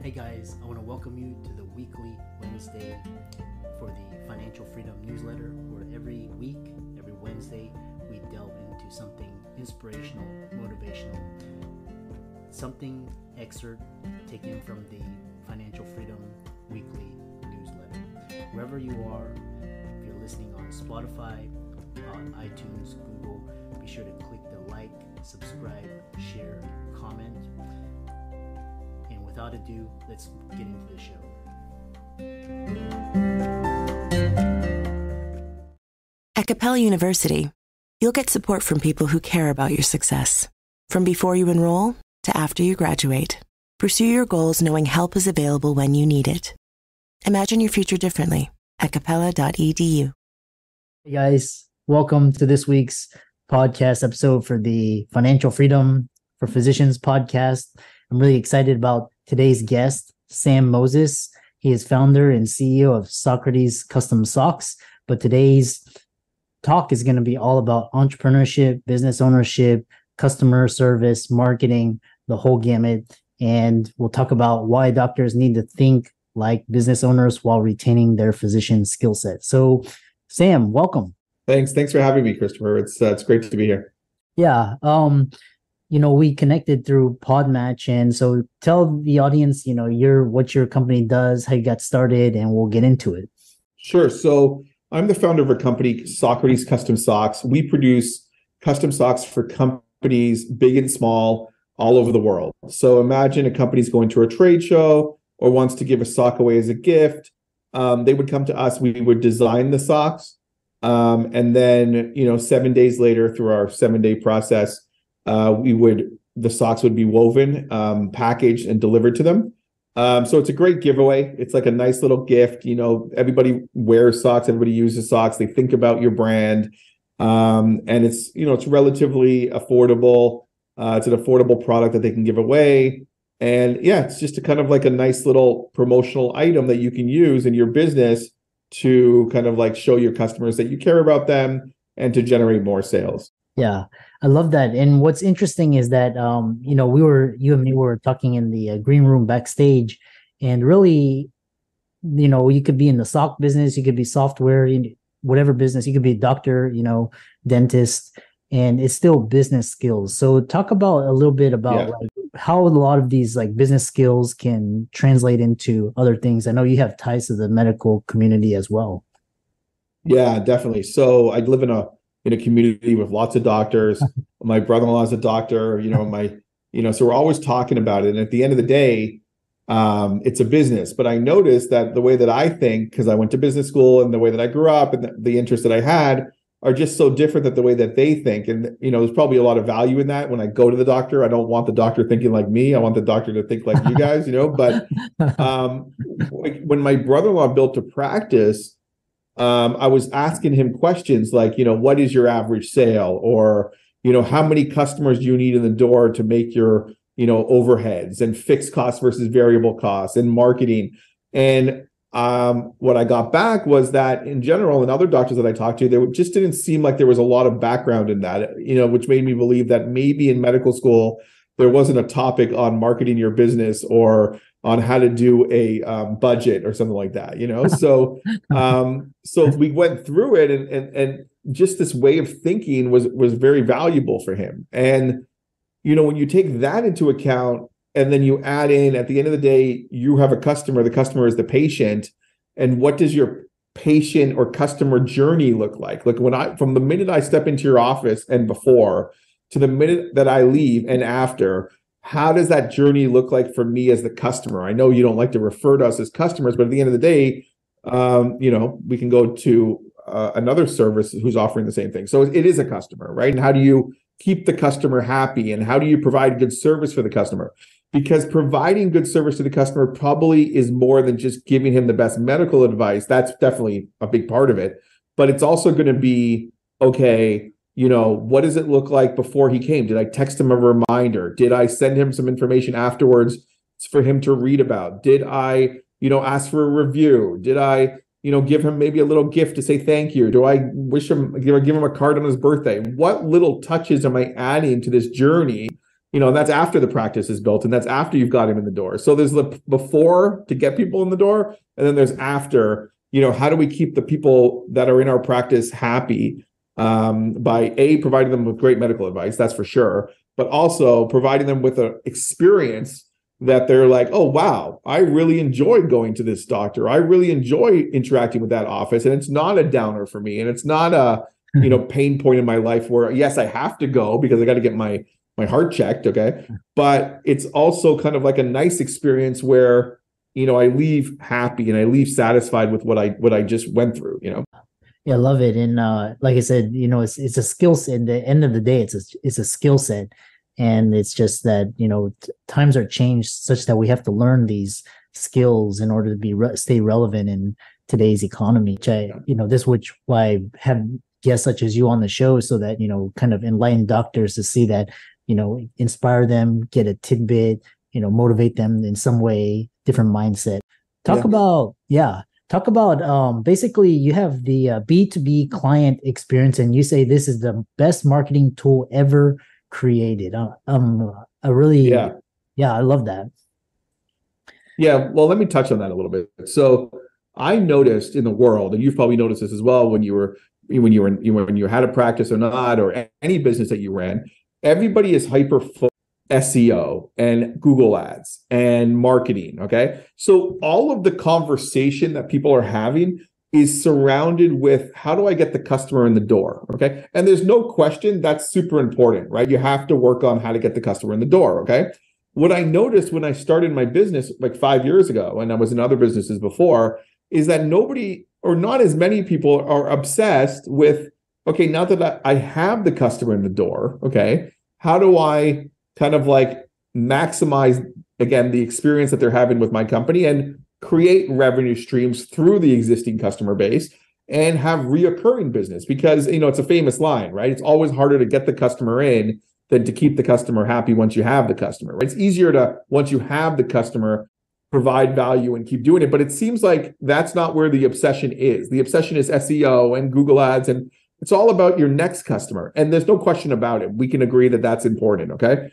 Hey guys, I want to welcome you to the weekly Wednesday for the Financial Freedom newsletter, where every week, every Wednesday, we delve into something inspirational, motivational, something excerpt taken from the Financial Freedom weekly newsletter. Wherever you are, if you're listening on Spotify, on iTunes, Google, be sure to click the like, subscribe, share, comment. And without ado, let's get into the show. At Capella University, you'll get support from people who care about your success. From before you enroll to after you graduate, pursue your goals knowing help is available when you need it. Imagine your future differently at capella.edu. Hey guys, welcome to this week's podcast episode for the Financial Freedom for Physicians podcast. I'm really excited about today's guest, Sam Moses. He is founder and CEO of Sockrates Custom Socks. But today's talk is going to be all about entrepreneurship, business ownership, customer service, marketing, the whole gamut. And we'll talk about why doctors need to think like business owners while retaining their physician skill set. So, Sam, welcome. Thanks for having me, Christopher. It's great to be here. Yeah. We connected through Podmatch, and so tell the audience, what your company does, how you got started, and we'll get into it. Sure. So I'm the founder of a company, Socrates Custom Socks. We produce custom socks for companies big and small all over the world. So imagine a company's going to a trade show or wants to give a sock away as a gift. They would come to us. We would design the socks. And then, 7 days later, through our 7-day process, the socks would be woven, packaged, and delivered to them. So it's a great giveaway. It's like a nice little gift. Everybody wears socks, everybody uses socks. They think about your brand. And it's relatively affordable. It's an affordable product that they can give away. And yeah, it's just a kind of like a nice little promotional item that you can use in your business to kind of like show your customers that you care about them and to generate more sales. Yeah, I love that. And what's interesting is that, you and me were talking in the green room backstage, and really, you could be in the sock business, you could be software, whatever business, you could be a doctor, dentist, and it's still business skills. So talk about a little bit about like how a lot of these like business skills can translate into other things. I know you have ties to the medical community as well. Yeah, definitely. So I live in a community with lots of doctors. My brother-in-law is a doctor, so we're always talking about it. And at the end of the day, it's a business. But I noticed that the way that I think, because I went to business school and the way that I grew up and the interests that I had are just so different than the way that they think. And, there's probably a lot of value in that. When I go to the doctor, I don't want the doctor thinking like me. I want the doctor to think like you guys, but when my brother-in-law built a practice, I was asking him questions like, what is your average sale? Or, how many customers do you need in the door to make your, overheads and fixed costs versus variable costs and marketing? And what I got back was that in general, and other doctors that I talked to, there just didn't seem like there was a lot of background in that, which made me believe that maybe in medical school, there wasn't a topic on marketing your business or on how to do a budget or something like that, So, so we went through it, and just this way of thinking was very valuable for him. And when you take that into account, and then you add in, at the end of the day, you have a customer. The customer is the patient, and what does your patient or customer journey look like? Like from the minute I step into your office and before to the minute that I leave and after. How does that journey look like for me as the customer? I know you don't like to refer to us as customers, but at the end of the day, we can go to another service who's offering the same thing. So it is a customer, right? And how do you keep the customer happy? And how do you provide good service for the customer? Because providing good service to the customer probably is more than just giving him the best medical advice. That's definitely a big part of it. But it's also going to be, okay, what does it look like before he came? Did I text him a reminder? Did I send him some information afterwards for him to read about? Did I, ask for a review? Did I, give him maybe a little gift to say thank you? Do I give him a card on his birthday? What little touches am I adding to this journey And that's after the practice is built, and that's after you've got him in the door. So there's the before to get people in the door, and then there's after. How do we keep the people that are in our practice happy by providing them with great medical advice, that's for sure, but also providing them with an experience that they're like, oh, wow, I really enjoyed going to this doctor. I really enjoy interacting with that office. And it's not a downer for me. And it's not a, pain point in my life where, yes, I have to go because I got to get my heart checked. Okay. But it's also kind of like a nice experience where, I leave happy and I leave satisfied with what I just went through, Yeah, I love it. And like I said, it's a skill set. At the end of the day, it's a skill set. And it's just that, times are changed such that we have to learn these skills in order to stay relevant in today's economy. Why I have guests such as you on the show, so that, kind of enlighten doctors to see that, inspire them, get a tidbit, motivate them in some way, different mindset. Talk about basically you have the B2B client experience, and you say this is the best marketing tool ever created. I love that. Yeah, well, let me touch on that a little bit. So I noticed in the world, and you've probably noticed this as well when you had a practice or not, or any business that you ran, everybody is hyper focused SEO and Google ads and marketing. Okay. So all of the conversation that people are having is surrounded with, how do I get the customer in the door? Okay. And there's no question that's super important, right? You have to work on how to get the customer in the door. Okay. What I noticed when I started my business like 5 years ago, and I was in other businesses before, is that nobody, or not as many people, are obsessed with, okay, now that I have the customer in the door, okay, how do I kind of like maximize, again, the experience that they're having with my company and create revenue streams through the existing customer base and have reoccurring business? Because, it's a famous line, right? It's always harder to get the customer in than to keep the customer happy once you have the customer, right? It's easier to, once you have the customer, provide value and keep doing it. But it seems like that's not where the obsession is. The obsession is SEO and Google ads, and it's all about your next customer. And there's no question about it. We can agree that that's important, okay?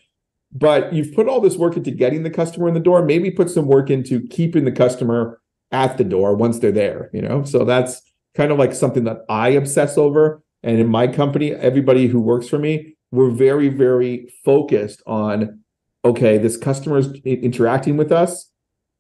But you've put all this work into getting the customer in the door, maybe put some work into keeping the customer at the door once they're there, So that's kind of like something that I obsess over. And in my company, everybody who works for me, we're very, very focused on, okay, this customer is interacting with us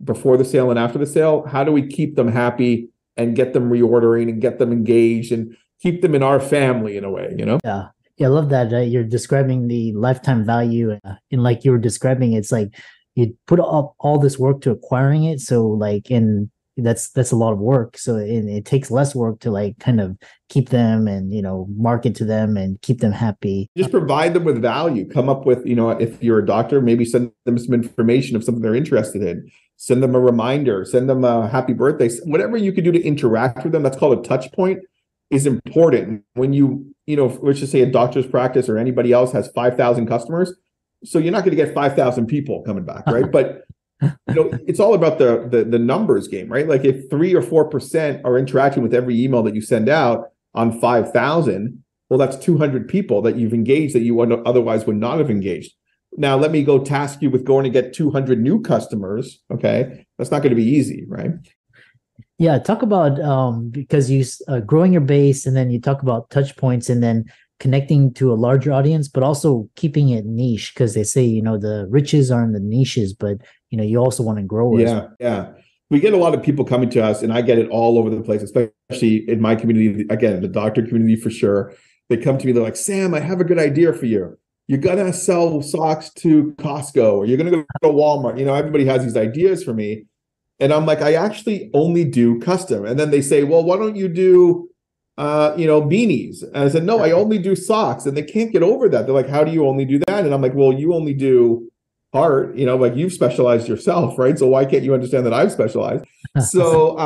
before the sale and after the sale. How do we keep them happy and get them reordering and get them engaged and keep them in our family in a way, Yeah. Yeah, I love that. You're describing the lifetime value, and like you were describing, it's like you put up all this work to acquiring it. So like, and that's a lot of work. So it takes less work to like kind of keep them and, market to them and keep them happy. Just provide them with value. Come up with, if you're a doctor, maybe send them some information of something they're interested in. Send them a reminder, send them a happy birthday, whatever you can do to interact with them. That's called a touch point, is important. When let's just say a doctor's practice or anybody else has 5,000 customers. So you're not going to get 5,000 people coming back, right? But it's all about the numbers game, right? Like if 3 or 4% are interacting with every email that you send out on 5,000, well, that's 200 people that you've engaged that you otherwise would not have engaged. Now, let me go task you with going to get 200 new customers. Okay. That's not going to be easy, right? Yeah, talk about because you growing your base, and then you talk about touch points, and then connecting to a larger audience, but also keeping it niche, because they say the riches are in the niches, but you also want to grow. Yeah. We get a lot of people coming to us, and I get it all over the place, especially in my community. Again, the doctor community for sure. They come to me, they're like, Sam, I have a good idea for you. You're gonna sell socks to Costco, or you're gonna go to Walmart. Everybody has these ideas for me. And I'm like, I actually only do custom. And then they say, well, why don't you do, beanies? And I said, no, I only do socks. And they can't get over that. They're like, how do you only do that? And I'm like, well, you only do heart, like you've specialized yourself, right? So why can't you understand that I've specialized? So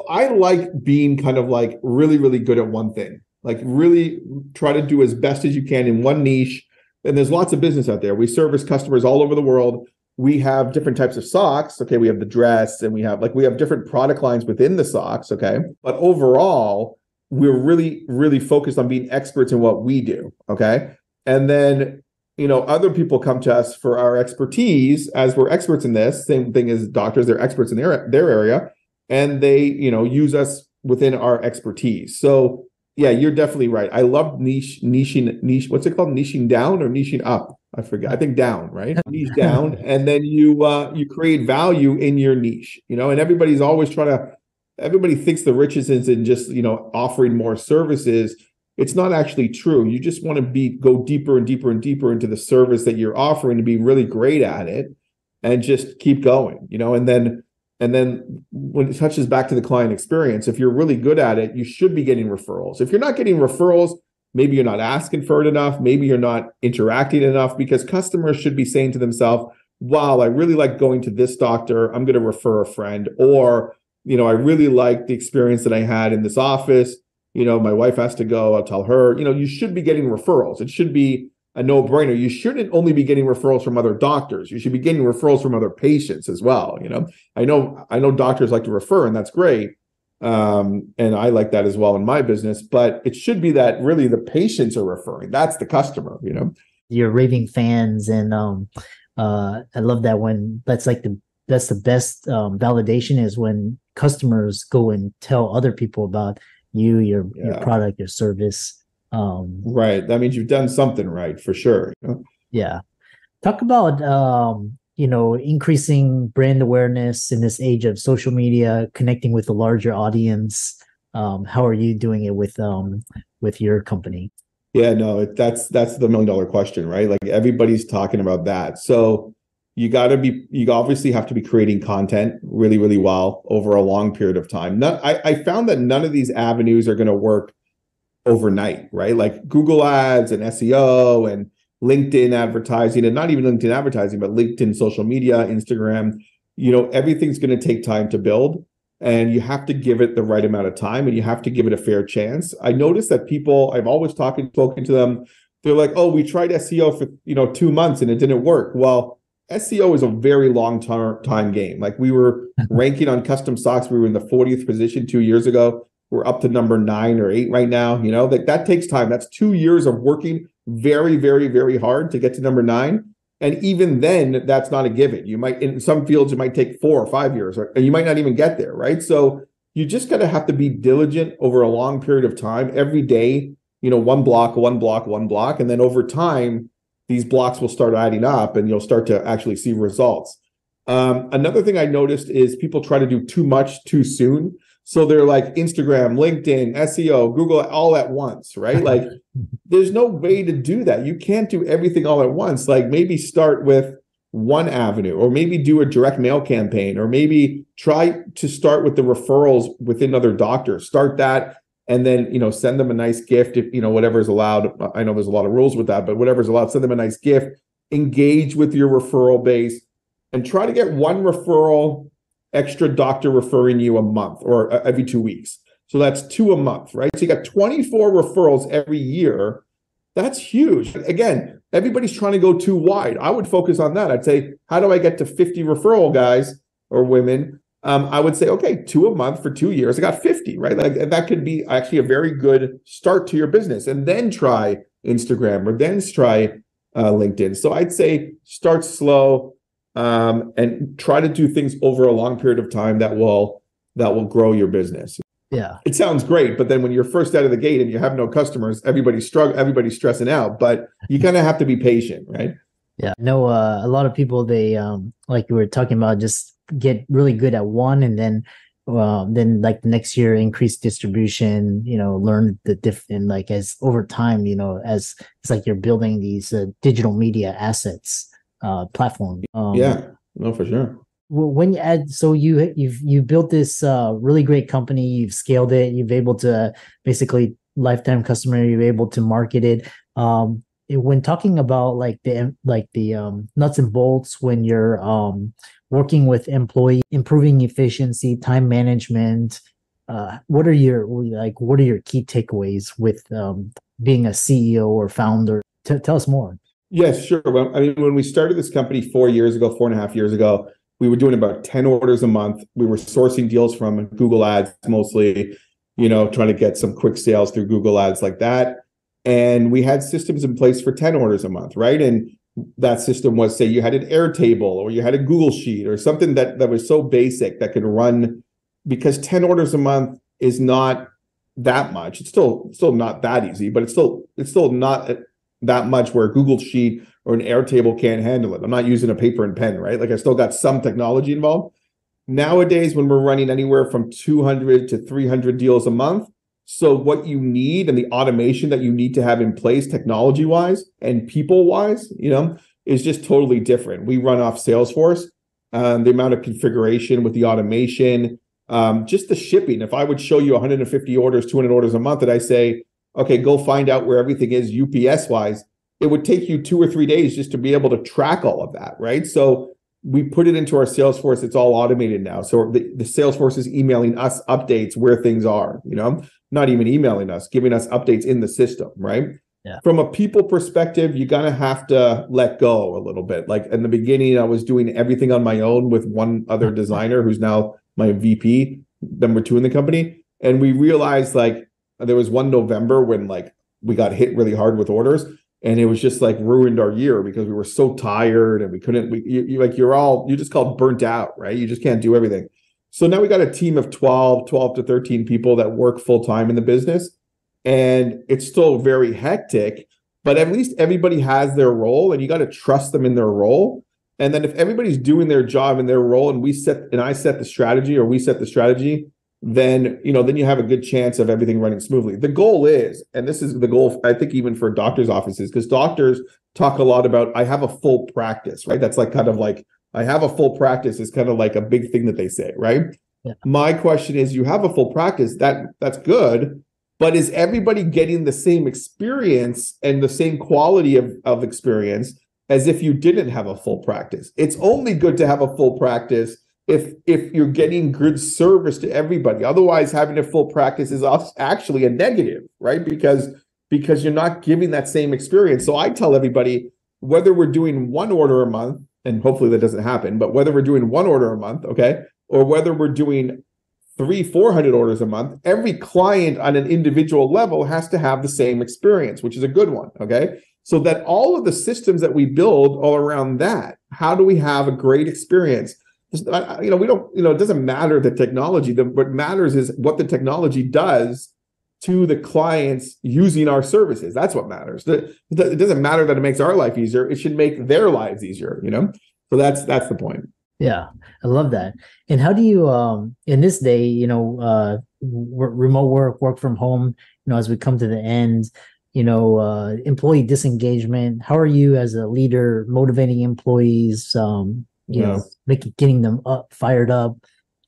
I like being kind of like really, really good at one thing, like really try to do as best as you can in one niche. And there's lots of business out there. We service customers all over the world. We have different types of socks. Okay. We have the dress, and we have different product lines within the socks. Okay. But overall, we're really, really focused on being experts in what we do. Okay. And then other people come to us for our expertise, as we're experts in this. Same thing as doctors, they're experts in their area, and they, use us within our expertise. So yeah, you're definitely right. I love niche. What's it called? Niching down or niching up? I forget. I think down, right? Niche down, and then you create value in your niche. And everybody's always everybody thinks the riches is in just offering more services. It's not actually true. You just want to go deeper and deeper and deeper into the service that you're offering to be really great at it, and just keep going. And then when it touches back to the client experience, if you're really good at it, you should be getting referrals. If you're not getting referrals, maybe you're not asking for it enough. Maybe you're not interacting enough, because customers should be saying to themselves, wow, I really like going to this doctor. I'm going to refer a friend. Or, I really like the experience that I had in this office. My wife has to go, I'll tell her. You should be getting referrals. It should be a no-brainer. You shouldn't only be getting referrals from other doctors. You should be getting referrals from other patients as well. I know doctors like to refer, and that's great. And I like that as well in my business, but it should be that really the patients are referring. That's the customer, You're raving fans, and I love that when that's the best validation is when customers go and tell other people about you, your product, your service. Right. That means you've done something right, for sure. Yeah. Talk about, increasing brand awareness in this age of social media, connecting with a larger audience. How are you doing it with your company? Yeah, no, that's the $1 million question, right? Like, everybody's talking about that. So you obviously have to be creating content really, really well over a long period of time. I found that none of these avenues are going to work overnight, right? Like Google ads and SEO and LinkedIn advertising, and not even LinkedIn advertising, but LinkedIn social media, Instagram, everything's going to take time to build, and you have to give it the right amount of time, and you have to give it a fair chance. I noticed that people, I've always spoken to them, they're like, oh, we tried SEO for 2 months and it didn't work. Well, SEO is a very long time game. Like, we were ranking on custom stocks. We were in the 40th position 2 years ago. We're up to number 9 or 8 right now. That takes time. That's 2 years of working very, very, very hard to get to number 9. And even then, that's not a given. In some fields, it might take 4 or 5 years, and you might not even get there, right? So you just gotta have to be diligent over a long period of time. Every day, one block. And then over time, these blocks will start adding up, and you'll start to actually see results. Another thing I noticed is people try to do too much too soon. So they're like Instagram, LinkedIn, SEO, Google, all at once, right? Like, there's no way to do that. You can't do everything all at once. Like, maybe start with one avenue, or maybe do a direct mail campaign, or maybe try to start with the referrals within other doctors. Start that, and then, send them a nice gift if, whatever's allowed. I know there's a lot of rules with that, but whatever's allowed, send them a nice gift, engage with your referral base, and try to get one referral extra doctor referring you a month, or every 2 weeks. So that's 2 a month, right? So you got 24 referrals every year. That's huge. Again, everybody's trying to go too wide. I would focus on that. I'd say, how do I get to 50 referral guys or women? I would say, okay, 2 a month for 2 years. I got 50, right? Like, that could be actually a very good start to your business. And then try Instagram, or then try LinkedIn. So I'd say start slow. And try to do things over a long period of time that will grow your business. Yeah, it sounds great, but then when you're first out of the gate and you have no customers, everybody's stressing out. But you kind of have to be patient, right? Yeah, no, a lot of people, they like you were talking about, just get really good at one, and then like next year increase distribution. Learn the different, like, as over time, as it's like you're building these digital media assets. Platform. Yeah, no, for sure. When you add, so you've built this really great company, you've scaled it, you've able to basically lifetime customer, you're able to market it. When talking about the nuts and bolts, when you're working with employee, improving efficiency, time management, what are your key takeaways with being a CEO or founder? Tell us more. Yes, sure. Well, when we started this company 4 years ago, 4.5 years ago, we were doing about 10 orders a month. We were sourcing deals from Google ads mostly, trying to get some quick sales through Google ads like that. And we had systems in place for 10 orders a month, right? And that system was, say, you had an Airtable or you had a Google Sheet or something that was so basic that could run, because 10 orders a month is not that much. It's still not that easy, but it's still not that much where a Google Sheet or an Airtable can't handle it. I'm not using a paper and pen, right? Like I still got some technology involved. Nowadays, when we're running anywhere from 200 to 300 deals a month, so what you need and the automation that you need to have in place technology-wise and people-wise, is just totally different. We run off Salesforce, the amount of configuration with the automation, just the shipping. If I would show you 150 orders, 200 orders a month, and I say, okay, go find out where everything is UPS-wise, it would take you 2 or 3 days just to be able to track all of that, right? So we put it into our Salesforce. It's all automated now. So the Salesforce is emailing us updates where things are, not even emailing us, giving us updates in the system, right? Yeah. From a people perspective, you're going to have to let go a little bit. Like in the beginning, I was doing everything on my own with one other designer who's now my VP, number 2 in the company. And we realized like there was one November when like we got hit really hard with orders. And it was just like ruined our year because we were so tired and we couldn't, you're just called burnt out, right? You just can't do everything. So now we got a team of 12 to 13 people that work full time in the business. And it's still very hectic, but at least everybody has their role and you got to trust them in their role. And then if everybody's doing their job in their role and I set the strategy or we set the strategy, then you have a good chance of everything running smoothly. The goal is, and this is the goal, I think, even for doctors' offices, because doctors talk a lot about, I have a full practice, right? That's like kind of like, I have a full practice is kind of like a big thing that they say, right? Yeah. My question is, you have a full practice, that's good, but is everybody getting the same experience and the same quality of experience as if you didn't have a full practice? It's only good to have a full practice if you're getting good service to everybody. Otherwise, having a full practice is actually a negative, right? Because you're not giving that same experience. So I tell everybody, whether we're doing 1 order a month, and hopefully that doesn't happen, but whether we're doing 1 order a month, okay, or whether we're doing 300-400 orders a month, every client on an individual level has to have the same experience, which is a good one, okay? So that all of the systems that we build all around that, how do we have a great experience? We don't, it doesn't matter the technology. What matters is what the technology does to the clients using our services. That's what matters. It doesn't matter that it makes our life easier. It should make their lives easier, So that's the point. Yeah, I love that. And how do you, in this day, remote work from home, as we come to the end, employee disengagement, how are you as a leader motivating employees, getting them fired up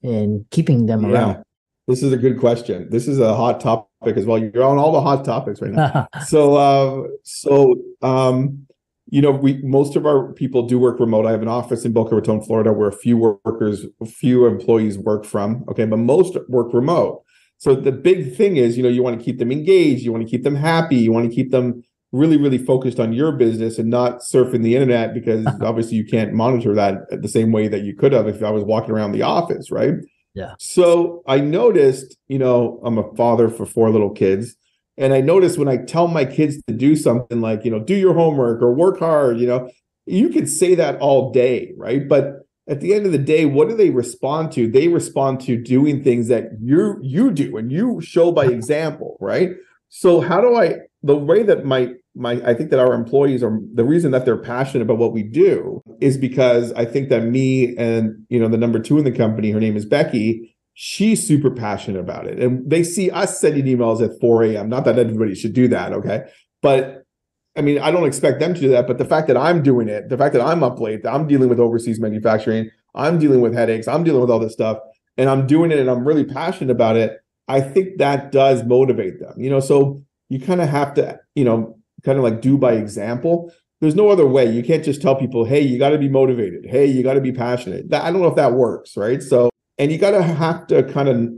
and keeping them around? This is a good question. This is a hot topic as well. You're on all the hot topics right now. Most of our people do work remote. I have an office in Boca Raton, Florida, where a few employees work from. Okay, but most work remote. So the big thing is, you want to keep them engaged, you want to keep them happy, you want to keep them really, really focused on your business and not surfing the internet, because obviously you can't monitor that the same way that you could have if I was walking around the office, right? Yeah. So I noticed, I'm a father for 4 little kids. And I noticed when I tell my kids to do something like, do your homework or work hard, you could say that all day, right? But at the end of the day, what do they respond to? They respond to doing things that you do and you show by example, right? So the way that I think that our employees are, the reason that they're passionate about what we do is because I think that me and, the number 2 in the company, her name is Becky, she's super passionate about it. And they see us sending emails at 4 a.m. Not that everybody should do that, okay? But I don't expect them to do that. But the fact that I'm doing it, the fact that I'm up late, that I'm dealing with overseas manufacturing, I'm dealing with headaches, I'm dealing with all this stuff, and I'm doing it and I'm really passionate about it, I think that does motivate them. So you kind of have to, kind of like do by example. There's no other way. You can't just tell people, hey, you got to be motivated. Hey, you got to be passionate. I don't know if that works, right? So, and you got to have to kind of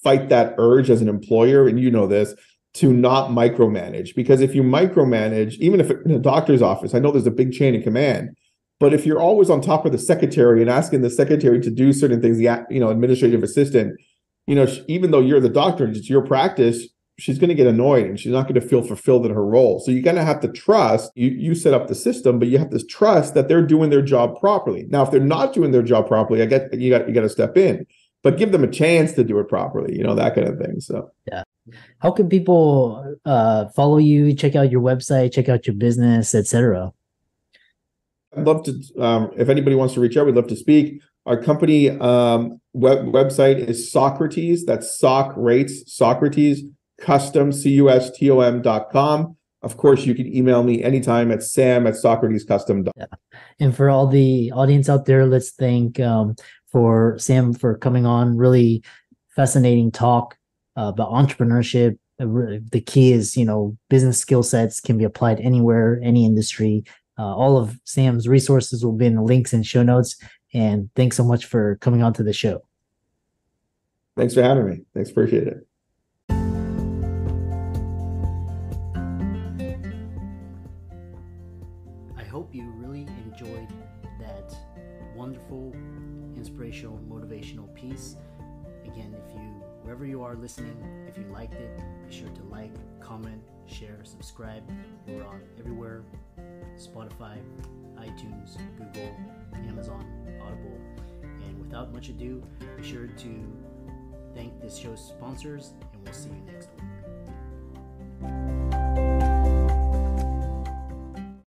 fight that urge as an employer, and this, to not micromanage. Because if you micromanage, even if in a doctor's office, I know there's a big chain of command, but if you're always on top of the secretary and asking the secretary to do certain things, the administrative assistant, even though you're the doctor and it's your practice, she's going to get annoyed and she's not going to feel fulfilled in her role. So you're going to have to trust, you set up the system, but you have to trust that they're doing their job properly. Now, if they're not doing their job properly, you got to step in, but give them a chance to do it properly, that kind of thing. So yeah. How can people follow you, check out your website, check out your business, etc.? I'd love to, if anybody wants to reach out, we'd love to speak. Our company website is Socrates, that's Socrates, custom, custom.com. Of course, you can email me anytime at sam@socratescustom.com. Yeah. And for all the audience out there, let's thank for Sam for coming on. Really fascinating talk about entrepreneurship. The key is, business skill sets can be applied anywhere, any industry. All of Sam's resources will be in the links and show notes. And thanks so much for coming on to the show. Thanks for having me. Thanks, appreciate it. I hope you really enjoyed that wonderful, inspirational, motivational piece. Again, wherever you are listening, if you liked it, be sure to like, comment, share, subscribe. We're on everywhere: Spotify, iTunes, Google, Amazon, Audible. And without much ado, be sure to thank this show's sponsors, and we'll see you next week.